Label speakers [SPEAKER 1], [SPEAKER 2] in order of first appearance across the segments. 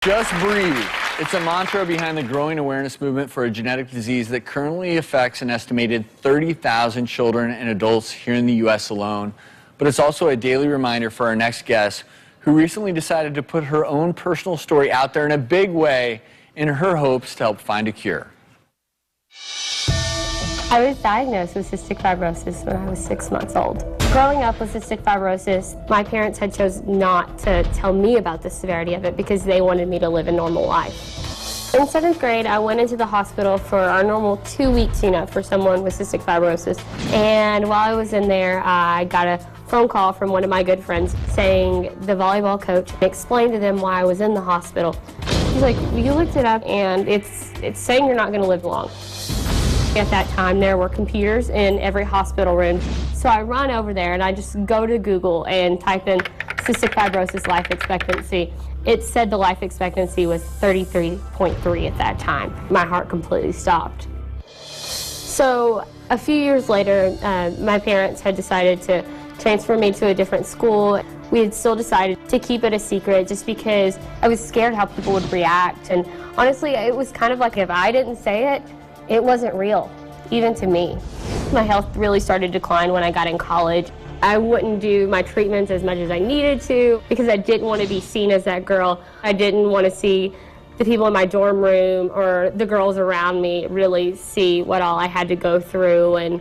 [SPEAKER 1] Just breathe. It's a mantra behind the growing awareness movement for a genetic disease that currently affects an estimated 30,000 children and adults here in the U.S. alone. But it's also a daily reminder for our next guest, who recently decided to put her own personal story out there in a big way in her hopes to help find a cure.
[SPEAKER 2] I was diagnosed with cystic fibrosis when I was 6 months old. Growing up with cystic fibrosis, my parents had chosen not to tell me about the severity of it because they wanted me to live a normal life. In 7th grade, I went into the hospital for our normal 2 weeks, for someone with cystic fibrosis. And while I was in there, I got a phone call from one of my good friends saying the volleyball coach explained to them why I was in the hospital. He's like, you looked it up and it's saying you're not going to live long. At that time, there were computers in every hospital room. So I run over there and I just go to Google and type in cystic fibrosis life expectancy. It said the life expectancy was 33.3 at that time. My heart completely stopped. So a few years later, my parents had decided to transfer me to a different school. We had still decided to keep it a secret just because I was scared how people would react. And honestly, it was kind of like if I didn't say it, it wasn't real, even to me. My health really started to decline when I got in college. I wouldn't do my treatments as much as I needed to because I didn't want to be seen as that girl. I didn't want to see the people in my dorm room or the girls around me really see what all I had to go through and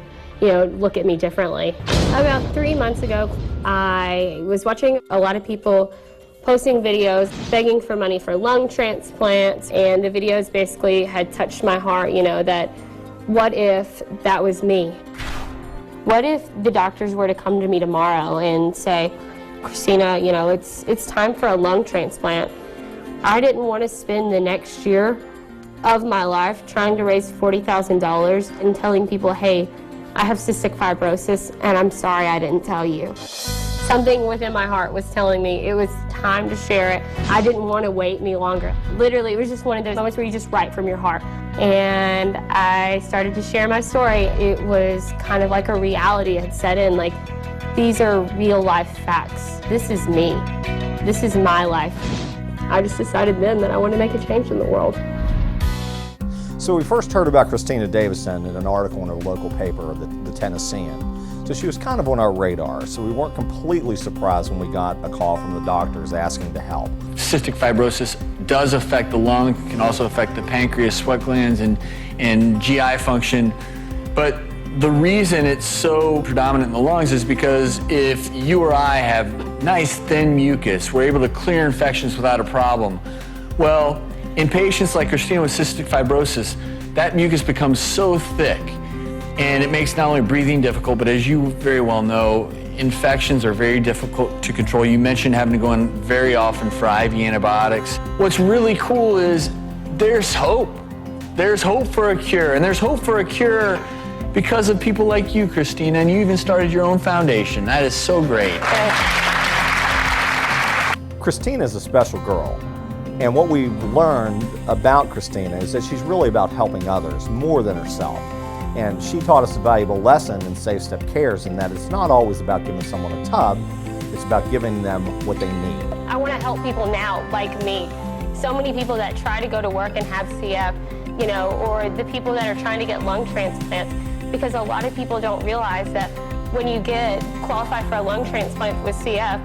[SPEAKER 2] look at me differently. About 3 months ago, I was watching a lot of people posting videos begging for money for lung transplants, and the videos basically had touched my heart, that what if that was me? What if the doctors were to come to me tomorrow and say, Christina, it's time for a lung transplant. I didn't want to spend the next year of my life trying to raise $40,000 and telling people, hey, I have cystic fibrosis and I'm sorry I didn't tell you. Something within my heart was telling me it was time to share it. I didn't want to wait any longer. Literally, it was just one of those moments where you just write from your heart. And I started to share my story. It was kind of like a reality had set in, like, these are real life facts. This is me. This is my life. I just decided then that I wanted to make a change in the world.
[SPEAKER 3] So we first heard about Christina Davidson in an article in a local paper, the Tennessean. So she was kind of on our radar, so we weren't completely surprised when we got a call from the doctors asking to help.
[SPEAKER 1] Cystic fibrosis does affect the lung, can also affect the pancreas, sweat glands, and GI function. But the reason it's so predominant in the lungs is because if you or I have nice thin mucus, we're able to clear infections without a problem. Well, in patients like Christina with cystic fibrosis, that mucus becomes so thick and it makes not only breathing difficult, but as you very well know, infections are very difficult to control. You mentioned having to go in very often for IV antibiotics. What's really cool is there's hope. There's hope for a cure, and there's hope for a cure because of people like you, Christina, and you even started your own foundation. That is so great.
[SPEAKER 3] Christina is a special girl, and what we've learned about Christina is that she's really about helping others more than herself. And she taught us a valuable lesson in Safe Step Cares in that it's not always about giving someone a tub, it's about giving them what they need.
[SPEAKER 2] I want to help people now like me. So many people that try to go to work and have CF, or the people that are trying to get lung transplants, because a lot of people don't realize that when you get qualified for a lung transplant with CF,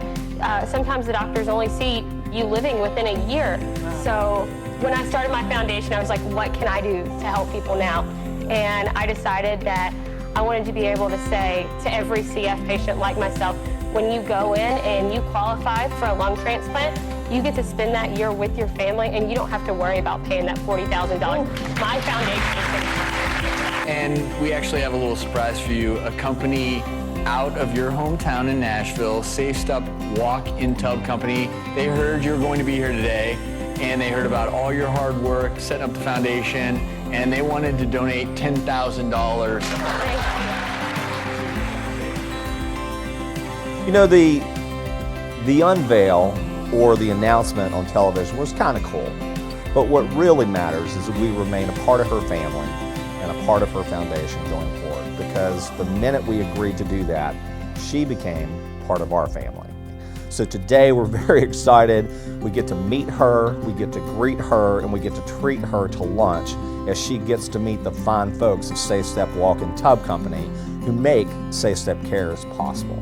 [SPEAKER 2] sometimes the doctors only see you living within a year. So when I started my foundation, I was like, what can I do to help people now? And I decided that I wanted to be able to say to every CF patient like myself, when you go in and you qualify for a lung transplant, you get to spend that year with your family and you don't have to worry about paying that $40,000. My foundation is
[SPEAKER 1] And we actually have a little surprise for you. A company out of your hometown in Nashville, Safe Step Walk-in Tub Company. They heard you were going to be here today, and they heard about all your hard work setting up the foundation, and they wanted to donate $10,000.
[SPEAKER 3] The unveil or the announcement on television was kind of cool, but what really matters is that we remain a part of her family and a part of her foundation going forward, because the minute we agreed to do that, she became part of our family. So today we're very excited. We get to meet her, we get to greet her, and we get to treat her to lunch as she gets to meet the fine folks of Safe Step Walk and Tub Company who make Safe Step Cares possible.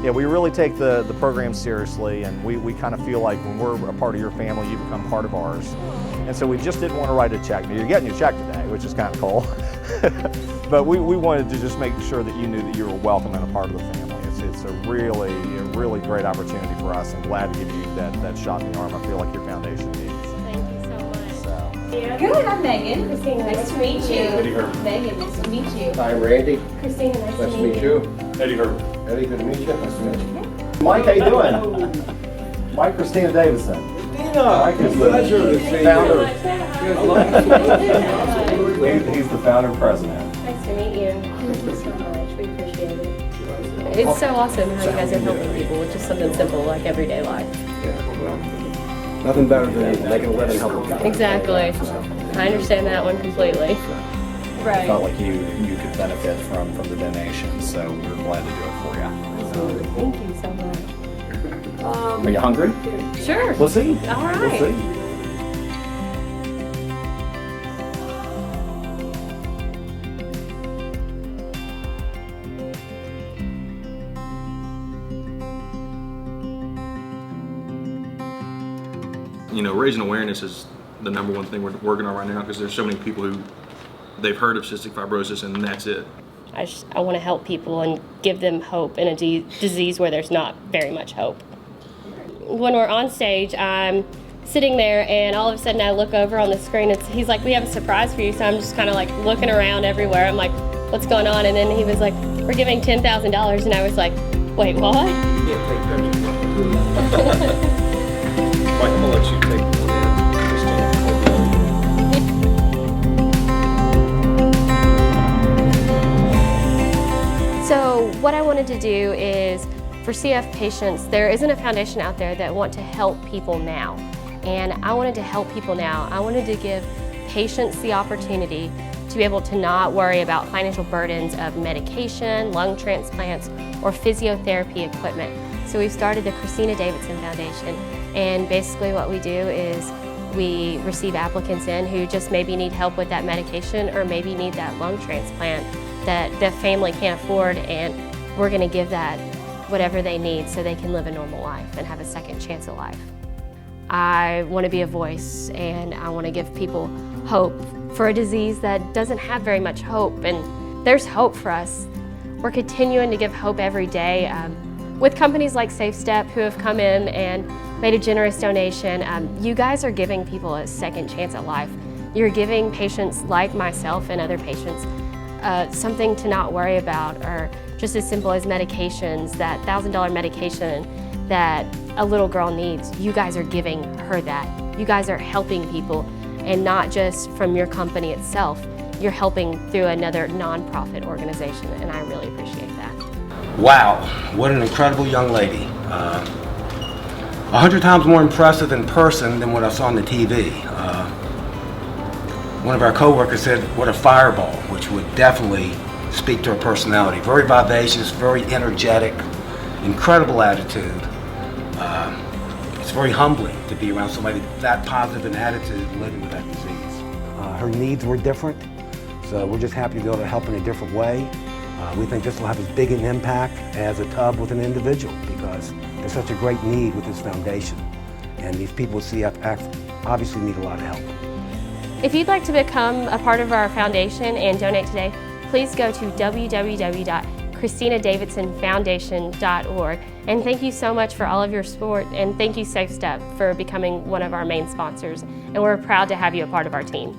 [SPEAKER 3] Yeah, we really take the program seriously, and we kind of feel like when we're a part of your family, you become part of ours. And so we just didn't want to write a check. Now, you're getting your check today, which is kind of cool. But we wanted to just make sure that you knew that you were welcome and a part of the family. It's a really great opportunity for us. I'm glad to give you that shot in the arm I feel like your foundation needs.
[SPEAKER 2] Thank you so much.
[SPEAKER 3] So.
[SPEAKER 4] Good, I'm Megan.
[SPEAKER 2] Christina,
[SPEAKER 4] Nice to meet you.
[SPEAKER 5] Eddie Herbert.
[SPEAKER 4] Megan, nice to meet you.
[SPEAKER 5] Hi, Randy.
[SPEAKER 2] Christina, nice
[SPEAKER 5] Nice to meet you. Eddie Herbert. Eddie, good to meet you. Nice to meet you.
[SPEAKER 3] Mike, how you doing? Mike, Christina Davidson. Mike is the founder. He's the founder and president.
[SPEAKER 2] Nice to meet you. Thank you so much. We appreciate it. It's so awesome how you guys are helping people with just something simple like everyday life.
[SPEAKER 5] Nothing better than making a living helping people.
[SPEAKER 2] Exactly. I understand that one completely. Right.
[SPEAKER 6] Felt like you could benefit from the donation, so we're glad to do it for you.
[SPEAKER 2] Thank you so much.
[SPEAKER 6] Are you hungry?
[SPEAKER 2] Sure.
[SPEAKER 3] We'll see.
[SPEAKER 2] All right.
[SPEAKER 3] We'll see.
[SPEAKER 7] You know, raising awareness is the number one thing we're working on right now, because there's so many people who they've heard of cystic fibrosis and that's it.
[SPEAKER 2] I want to help people and give them hope in a disease where there's not very much hope. When we're on stage, I'm sitting there and all of a sudden I look over on the screen and he's like, "We have a surprise for you." So I'm just kind of like looking around everywhere. I'm like, "What's going on?" And then he was like, "We're giving $10,000. And I was like, "Wait, what?"
[SPEAKER 7] Mike, I'm gonna let you take one in.
[SPEAKER 2] So what I wanted to do is, for CF patients, there isn't a foundation out there that want to help people now. And I wanted to help people now. I wanted to give patients the opportunity to be able to not worry about financial burdens of medication, lung transplants, or physiotherapy equipment. So we've started the Christina Davidson Foundation. And basically what we do is we receive applicants in who just maybe need help with that medication or maybe need that lung transplant that the family can't afford, and we're going to give that whatever they need so they can live a normal life and have a second chance at life. I want to be a voice, and I want to give people hope for a disease that doesn't have very much hope, and there's hope for us. We're continuing to give hope every day with companies like Safe Step who have come in and made a generous donation. You guys are giving people a second chance at life. You're giving patients like myself and other patients something to not worry about, or just as simple as medications, that $1,000 medication that a little girl needs. You guys are giving her that. You guys are helping people, and not just from your company itself. You're helping through another nonprofit organization, and I really appreciate that.
[SPEAKER 8] Wow, what an incredible young lady. 100 times more impressive in person than what I saw on the TV. One of our co-workers said, "What a fireball," which would definitely speak to her personality. Very vivacious, very energetic, incredible attitude. It's very humbling to be around somebody that positive in attitude living with that disease.
[SPEAKER 9] Her needs were different, so we're just happy to be able to help in a different way. We think this will have as big an impact as a tub with an individual, because there's such a great need with this foundation, and these people with CF obviously need a lot of help.
[SPEAKER 2] If you'd like to become a part of our foundation and donate today, please go to www.ChristinaDavidsonFoundation.org. And thank you so much for all of your support, and thank you Safe Step for becoming one of our main sponsors. And we're proud to have you a part of our team.